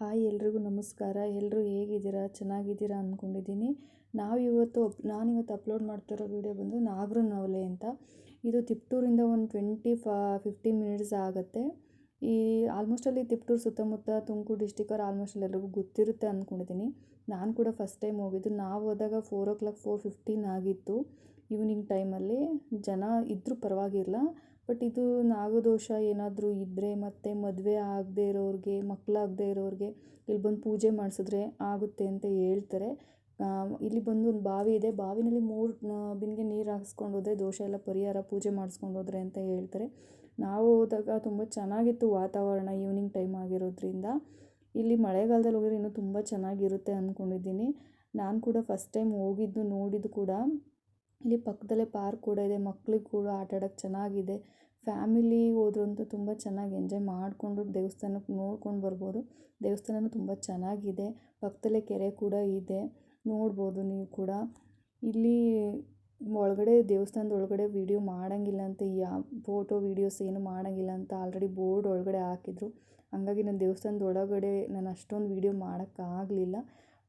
Hi ಎಲ್ರಿಗೂ ನಮಸ್ಕಾರ. ಎಲ್ಲರೂ ಹೇಗಿದ್ದೀರಾ? ಚೆನ್ನಾಗಿದ್ದೀರಾ ಅಂದ್ಕೊಂಡಿದ್ದೀನಿ. ನಾನಿವತ್ತು ಅಪ್ಲೋಡ್ ಮಾಡ್ತಿರೋ ವಿಡಿಯೋ ಬಂದು ನಾಗರನವಲೆ ಅಂತ. ಇದು ತಿಪ್ಟೂರಿಂದ ಒಂದು 15 ಮಿನಿಟ್ಸ್ ಆಗುತ್ತೆ. ಈ ಆಲ್ಮೋಸ್ಟ್ ಅಲ್ಲಿ ತಿಪ್ಟೂರು ಸುತ್ತಮುತ್ತ ತುಮಕೂರು ಡಿಸ್ಟಿಕವ್ರು ಆಲ್ಮೋಸ್ಟ್ ಎಲ್ಲರಿಗೂ ಗೊತ್ತಿರುತ್ತೆ ಅಂದ್ಕೊಂಡಿದ್ದೀನಿ. ನಾನು ಕೂಡ ಫಸ್ಟ್ ಟೈಮ್ ಹೋಗಿದ್ದು. ನಾವು ಹೋದಾಗ 4:15 ಆಗಿತ್ತು. ಈವ್ನಿಂಗ್ ಟೈಮಲ್ಲಿ ಜನ ಇದ್ದರೂ ಪರವಾಗಿಲ್ಲ. ಬಟ್ ಇದು ನಾಗದೋಷ ಏನಾದರೂ ಇದ್ದರೆ ಮತ್ತು ಮದುವೆ ಆಗದೆ ಇರೋರಿಗೆ, ಮಕ್ಕಳಾಗದೆ ಇರೋರಿಗೆ ಇಲ್ಲಿ ಬಂದು ಪೂಜೆ ಮಾಡಿಸಿದ್ರೆ ಆಗುತ್ತೆ ಅಂತ ಹೇಳ್ತಾರೆ. ಇಲ್ಲಿ ಬಂದು ಒಂದು ಬಾವಿ ಇದೆ. ಬಾವಿನಲ್ಲಿ 3 ಬಿಂದಿಗೆ ನೀರು ಹಾಕ್ಸ್ಕೊಂಡು ಹೋದರೆ ದೋಷ ಎಲ್ಲ ಪರಿಹಾರ, ಪೂಜೆ ಮಾಡಿಸ್ಕೊಂಡು ಹೋದರೆ ಅಂತ ಹೇಳ್ತಾರೆ. ನಾವು ಹೋದಾಗ ತುಂಬ ಚೆನ್ನಾಗಿತ್ತು ವಾತಾವರಣ, ಈವ್ನಿಂಗ್ ಟೈಮ್ ಆಗಿರೋದ್ರಿಂದ. ಇಲ್ಲಿ ಮಳೆಗಾಲದಲ್ಲಿ ಹೋದರೆ ಇನ್ನೂ ತುಂಬ ಚೆನ್ನಾಗಿರುತ್ತೆ ಅಂದ್ಕೊಂಡಿದ್ದೀನಿ. ನಾನು ಕೂಡ ಫಸ್ಟ್ ಟೈಮ್ ಹೋಗಿದ್ದು, ನೋಡಿದ್ದು ಕೂಡ. ಇಲ್ಲಿ ಪಕ್ಕದಲ್ಲೇ ಪಾರ್ಕ್ ಕೂಡ ಇದೆ, ಮಕ್ಕಳಿಗೆ ಕೂಡ ಆಟ ಆಡೋಕ್ಕೆ ಚೆನ್ನಾಗಿದೆ. ಫ್ಯಾಮಿಲಿ ಹೋದ್ರಂತೂ ತುಂಬ ಚೆನ್ನಾಗಿ ಎಂಜಾಯ್ ಮಾಡಿಕೊಂಡು ದೇವಸ್ಥಾನಕ್ಕೆ ನೋಡ್ಕೊಂಡು ಬರ್ಬೋದು. ದೇವಸ್ಥಾನವೂ ತುಂಬ ಚೆನ್ನಾಗಿದೆ. ಪಕ್ಕದಲ್ಲೇ ಕೆರೆ ಕೂಡ ಇದೆ, ನೋಡ್ಬೋದು ನೀವು ಕೂಡ. ಇಲ್ಲಿ ಒಳಗಡೆ, ದೇವಸ್ಥಾನದ ಒಳಗಡೆ ವೀಡಿಯೋ ಮಾಡೋಂಗಿಲ್ಲ ಅಂತ, ಫೋಟೋ ವೀಡಿಯೋಸ್ ಏನು ಮಾಡೋಂಗಿಲ್ಲ ಅಂತ ಆಲ್ರೆಡಿ ಬೋರ್ಡ್ ಒಳಗಡೆ ಹಾಕಿದ್ರು. ಹಾಗಾಗಿ ನಾನು ದೇವಸ್ಥಾನದ ಒಳಗಡೆ ಅಷ್ಟೊಂದು ವೀಡಿಯೋ ಮಾಡೋಕ್ಕಾಗಲಿಲ್ಲ.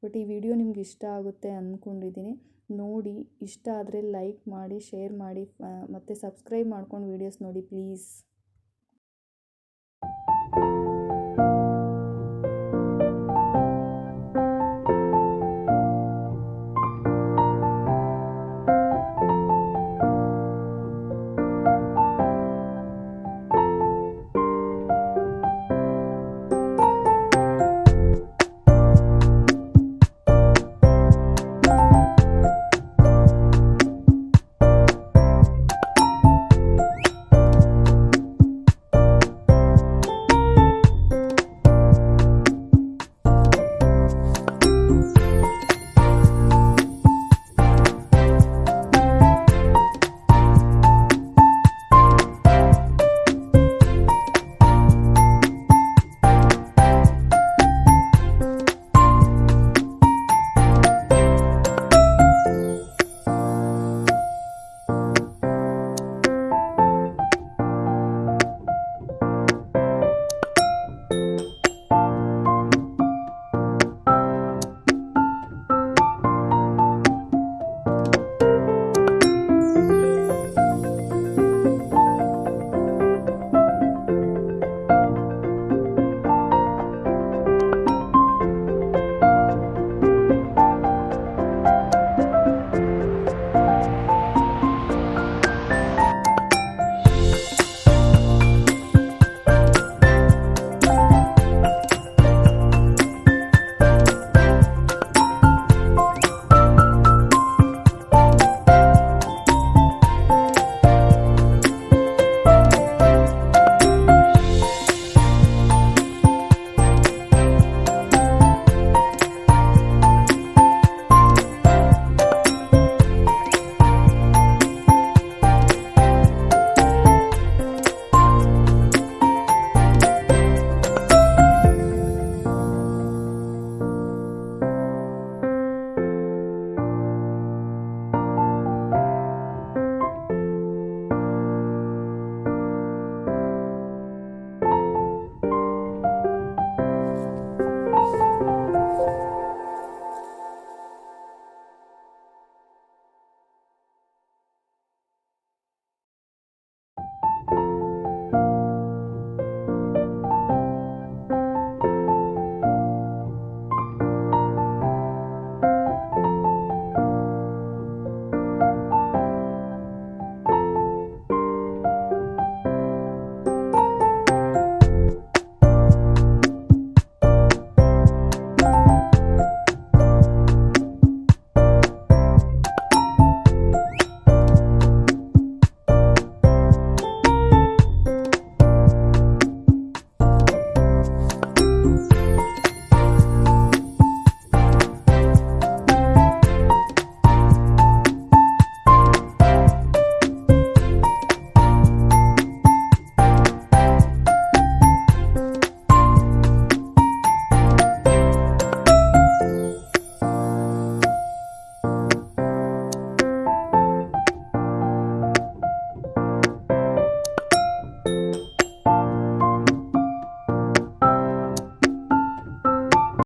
ಬಟ್ ಈ ವಿಡಿಯೋ ನಿಮ್ಗೆ ಇಷ್ಟ ಆಗುತ್ತೆ ಅಂದ್ಕೊಂಡಿದ್ದೀನಿ. ನೋಡಿ, ಇಷ್ಟ ಆದರೆ ಲೈಕ್ ಮಾಡಿ, ಶೇರ್ ಮಾಡಿ, ಮತ್ತು ಸಬ್ಸ್ಕ್ರೈಬ್ ಮಾಡ್ಕೊಂಡು ವೀಡಿಯೋಸ್ ನೋಡಿ ಪ್ಲೀಸ್.